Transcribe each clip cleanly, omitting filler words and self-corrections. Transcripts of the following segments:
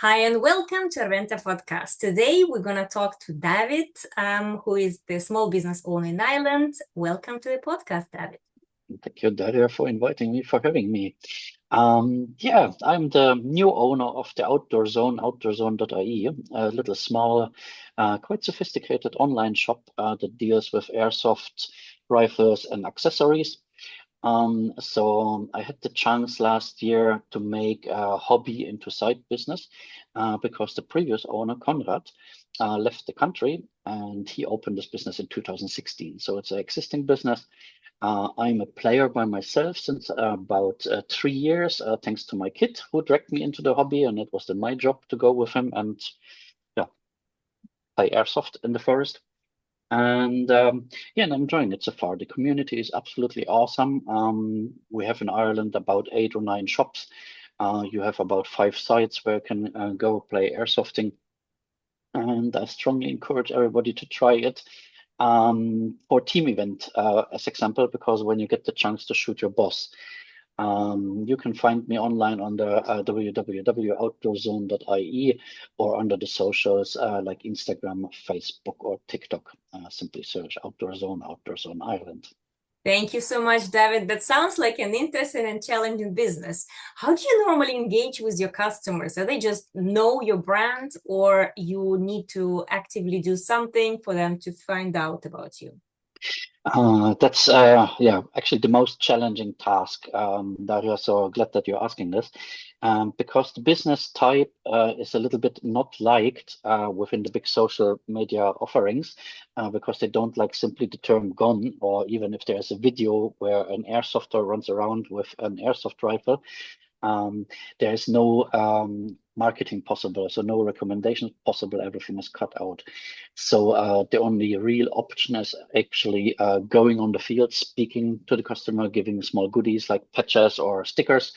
Hi, and welcome to Arventa podcast. Today, we're going to talk to David, who is the small business owner in Ireland. Welcome to the podcast, David. Thank you, Daria, for inviting me, for having me. I'm the new owner of the Outdoor Zone, outdoorzone.ie, a little small, quite sophisticated online shop that deals with airsoft rifles and accessories. So I had the chance last year to make a hobby into side business because the previous owner, Conrad, left the country and he opened this business in 2016. So it's an existing business. I'm a player by myself since about 3 years, thanks to my kid who dragged me into the hobby, and it was then my job to go with him and yeah, play airsoft in the forest. And I'm enjoying it so far. The community is absolutely awesome. We have in Ireland about 8 or 9 shops. You have about 5 sites where you can go play airsofting. And I strongly encourage everybody to try it for team event, as example, because when you get the chance to shoot your boss, you can find me online on the www.outdoorzone.ie or under the socials like Instagram, Facebook, or TikTok. Simply search Outdoor Zone, Outdoor Zone Ireland. Thank you so much, David. That sounds like an interesting and challenging business. How do you normally engage with your customers? Are they just know your brand, or you need to actively do something for them to find out about you? That's actually the most challenging task, Daria. So glad that you're asking this, because the business type is a little bit not liked within the big social media offerings, because they don't like simply the term gun, or even if there's a video where an airsofter runs around with an airsoft rifle. There is no marketing possible, so no recommendations possible. Everything is cut out. So the only real option is actually going on the field, speaking to the customer, giving small goodies like patches or stickers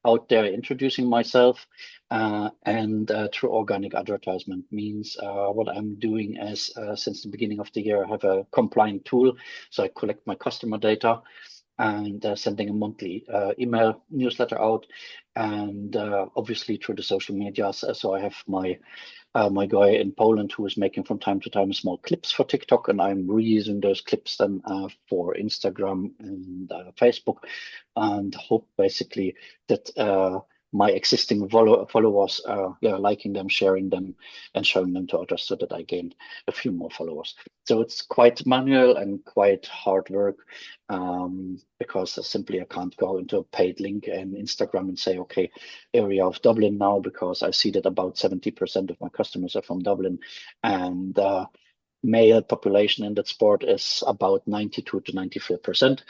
out there, introducing myself, and through organic advertisement means what I'm doing is since the beginning of the year, I have a compliant tool. So I collect my customer data and sending a monthly email newsletter out, and obviously through the social medias. So I have my guy in Poland who is making from time to time small clips for TikTok, and I'm reusing those clips then for Instagram and Facebook, and hope basically that my existing followers liking them, sharing them, and showing them to others so that I gain a few more followers. So it's quite manual and quite hard work, because simply I can't go into a paid link in Instagram and say, okay, area of Dublin now, because I see that about 70% of my customers are from Dublin, and male population in that sport is about 92 to 94%.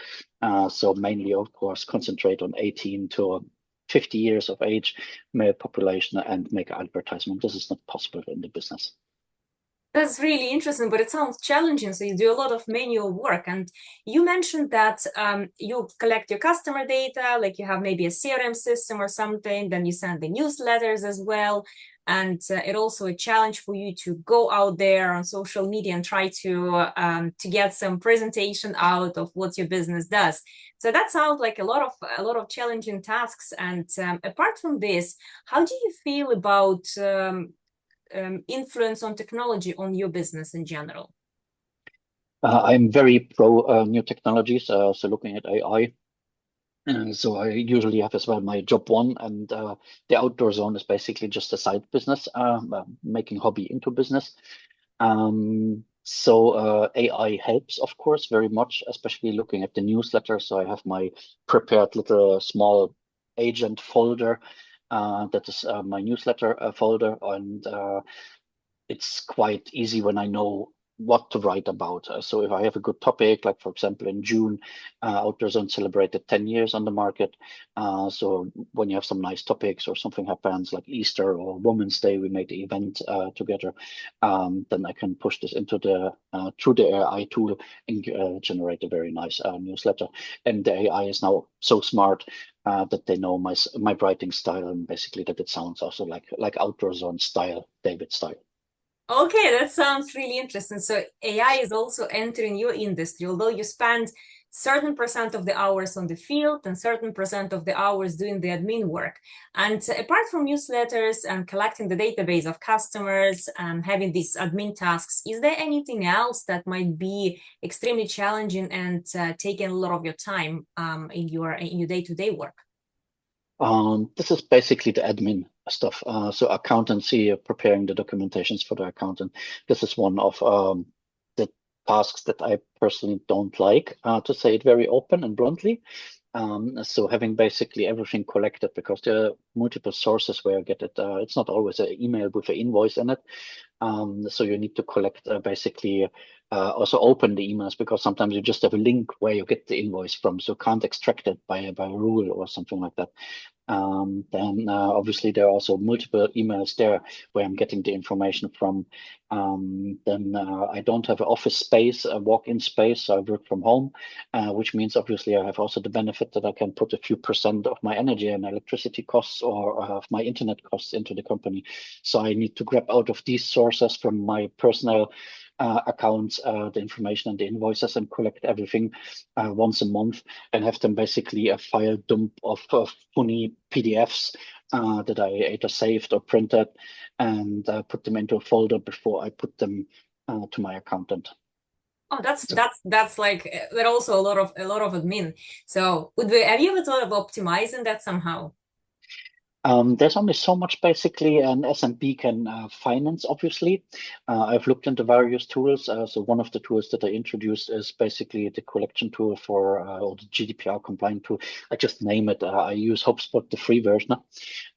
So mainly, of course, concentrate on 18 to 50 years of age male population and make advertisement. This is not possible in the business. That's really interesting, but it sounds challenging. So you do a lot of manual work. And you mentioned that you collect your customer data, like you have maybe a CRM system or something, then you send the newsletters as well. And it also a challenge for you to go out there on social media and try to get some presentation out of what your business does. So that sounds like a lot of challenging tasks. And apart from this, how do you feel about influence on technology on your business in general? I'm very pro new technologies, so looking at AI. So I usually have as well my job one, and the outdoor zone is basically just a side business, making hobby into business. So AI helps, of course, very much, especially looking at the newsletter. So I have my prepared little small agent folder, that is my newsletter folder, and it's quite easy when I know what to write about. So if I have a good topic, like for example in June, Outdoor Zone celebrated 10 years on the market. So when you have some nice topics or something happens like Easter or Women's Day, we made the event together, then I can push this into the through the AI tool and generate a very nice newsletter. And the AI is now so smart that they know my writing style, and basically that it sounds also like Outdoor Zone style, David style. Okay, that sounds really interesting. So AI is also entering your industry, although you spend certain percent of the hours on the field and certain percent of the hours doing the admin work. And apart from newsletters and collecting the database of customers and having these admin tasks, is there anything else that might be extremely challenging and taking a lot of your time in your day-to-day work? This is basically the admin stuff. So accountancy, preparing the documentations for the accountant. This is one of the tasks that I personally don't like, to say it very open and bluntly. So having basically everything collected, because there are multiple sources where I get it. It's not always an email with an invoice in it. So you need to collect basically also open the emails, because sometimes you just have a link where you get the invoice from, so can't extract it by a rule or something like that. Then obviously there are also multiple emails there where I'm getting the information from. Then I don't have an office space, a walk-in space, so I work from home, which means obviously I have also the benefit that I can put a few percent of my energy and electricity costs or of my internet costs into the company. So I need to grab out of these sources from my personal accounts the information and the invoices and collect everything once a month and have them basically a file dump of funny PDFs that I either saved or printed and put them into a folder before I put them to my accountant. Oh, that's like there also a lot of admin. So have you ever thought of optimizing that somehow? There's only so much basically an SMB can finance, obviously. I've looked into various tools. So one of the tools that I introduced is basically the collection tool for or the GDPR compliant tool. I just name it. I use HubSpot, the free version,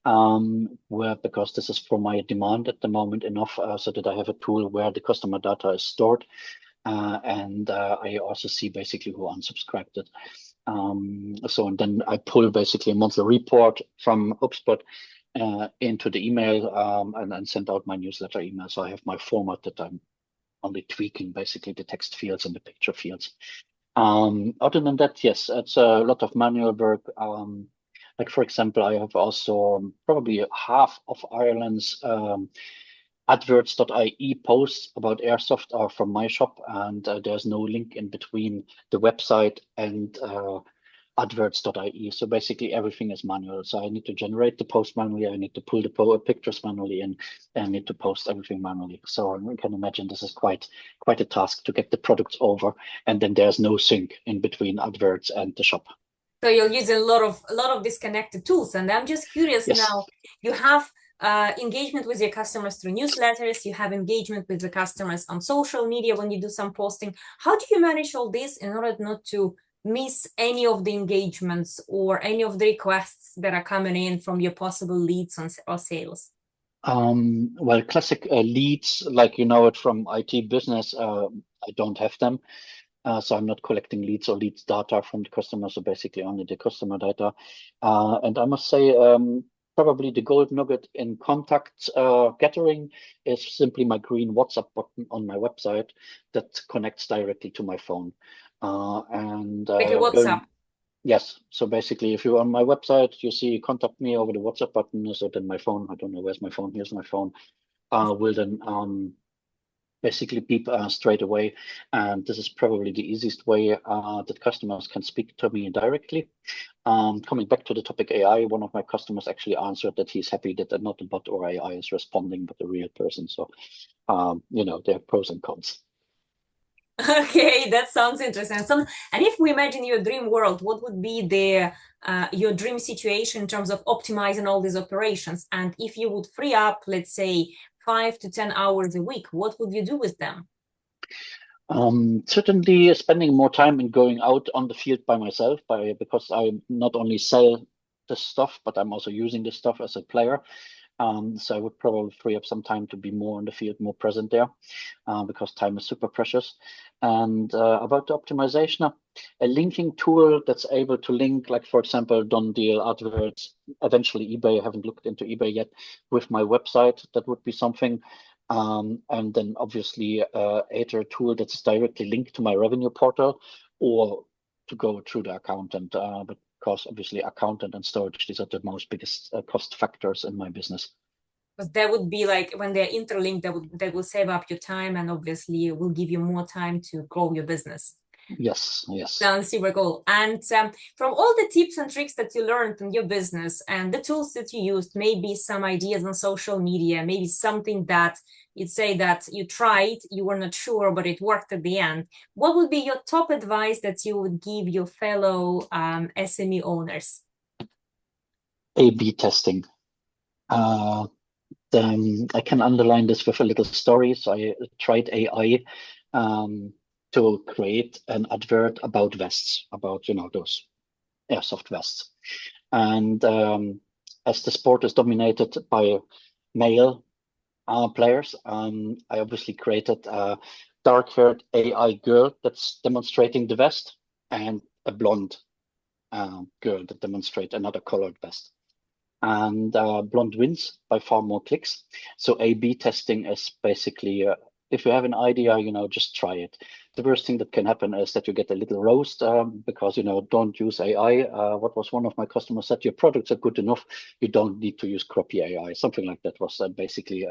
because this is for my demand at the moment enough so that I have a tool where the customer data is stored. And I also see basically who unsubscribed it. And then I pull basically a monthly report from HubSpot into the email and then send out my newsletter email. So I have my format that I'm only tweaking basically the text fields and the picture fields. Other than that, yes, it's a lot of manual work. Like for example, I have also probably half of Ireland's outdoorzone.ie posts about Airsoft are from my shop, and there's no link in between the website and outdoorzone.ie. So basically everything is manual. So I need to generate the post manually, I need to pull the pictures manually in, and I need to post everything manually. So you can imagine this is quite a task to get the products over, and then there's no sync in between adverts and the shop. So you'll use a lot of disconnected tools. And I'm just curious Yes. now, you have engagement with your customers through newsletters, you have engagement with the customers on social media when you do some posting. How do you manage all this in order not to miss any of the engagements or any of the requests that are coming in from your possible leads or sales? Well, classic leads, like you know it from IT business, I don't have them. So I'm not collecting leads or leads data from the customer, so basically only the customer data. And I must say, probably the gold nugget in contact gathering is simply my green WhatsApp button on my website that connects directly to my phone. Like your WhatsApp. Yes, so basically, if you're on my website, you see contact me over the WhatsApp button. So then my phone, I don't know where's my phone. Here's my phone. Will then basically beep straight away. And this is probably the easiest way that customers can speak to me directly. Coming back to the topic AI, one of my customers actually answered that he's happy that not a bot or AI is responding, but a real person. So, there are pros and cons. Okay, that sounds interesting. And if we imagine your dream world, what would be your dream situation in terms of optimizing all these operations? And if you would free up, let's say, 5 to 10 hours a week, what would you do with them? Certainly spending more time in going out on the field by myself, because I not only sell the stuff, but I'm also using the stuff as a player. So I would probably free up some time to be more in the field, more present there, because time is super precious. And about the optimization, a linking tool that's able to link, like for example, Done Deal, AdWords, eventually eBay. I haven't looked into eBay yet, with my website. That would be something. And then obviously either a tool that's directly linked to my revenue portal or to go through the accountant. But because obviously accountant and storage, these are the most biggest cost factors in my business. Because that would be like when they're interlinked, that will save up your time and obviously will give you more time to grow your business. Yes, yes. Sounds super cool. And from all the tips and tricks that you learned in your business and the tools that you used, maybe some ideas on social media, maybe something that you'd say that you tried, you were not sure, but it worked at the end. What would be your top advice that you would give your fellow SME owners? A/B testing. Uh, I can underline this with a little story. So I tried AI um, to create an advert about vests, about, those airsoft vests. And as the sport is dominated by male players, I obviously created a dark-haired AI girl that's demonstrating the vest and a blonde girl that demonstrate another colored vest. And blonde wins by far more clicks. So A/B testing is basically, if you have an idea, just try it. The worst thing that can happen is that you get a little roast because, don't use AI. What was one of my customers said, your products are good enough. You don't need to use crappy AI. Something like that was basically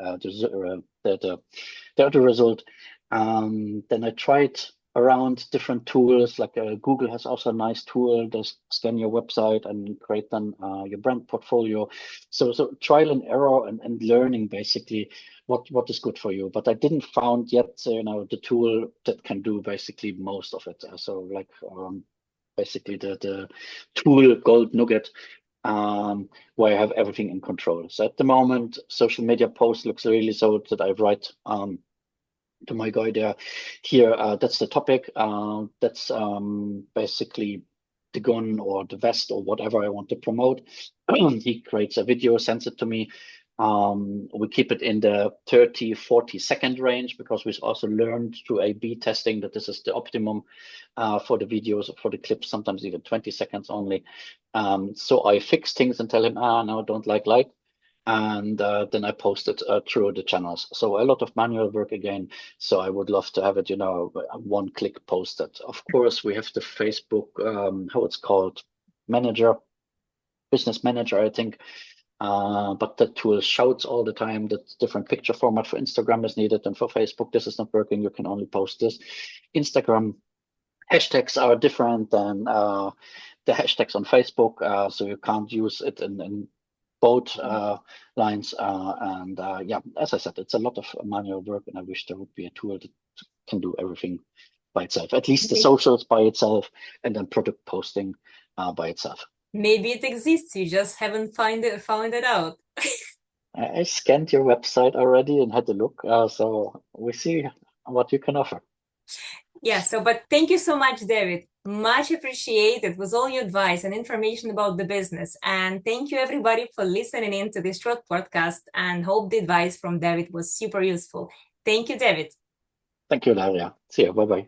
the result. Then I tried around different tools, like Google has also a nice tool to scan your website and create then your brand portfolio. So trial and error and learning basically what is good for you. But I didn't found yet, the tool that can do basically most of it. So like basically the tool gold nugget where I have everything in control. So at the moment, social media post looks really so that I write to my guy there here, that's the topic. That's basically the gun or the vest or whatever I want to promote. He creates a video, sends it to me. We keep it in the 30-40 second range because we also learned through A/B testing that this is the optimum for the videos, for the clips, sometimes even 20 seconds only. So I fix things and tell him, no, don't like. And then I post it through the channels. So a lot of manual work again. So I would love to have it, one click posted. Of course, we have the Facebook, how it's called, manager, business manager, I think. But the tool shouts all the time that different picture format for Instagram is needed, and for Facebook, this is not working. You can only post this. Instagram hashtags are different than the hashtags on Facebook, so you can't use it in both lines. And yeah, as I said, it's a lot of manual work, and I wish there would be a tool that can do everything by itself, at least the socials by itself, and then product posting by itself. Maybe it exists, you just haven't found it out. I scanned your website already and had a look, so we see what you can offer. Yeah, but thank you so much, David. Much appreciated with all your advice and information about the business. And thank you everybody for listening in to this short podcast, and hope the advice from David was super useful. Thank you, David. Thank you, Daria. See you. Bye-bye.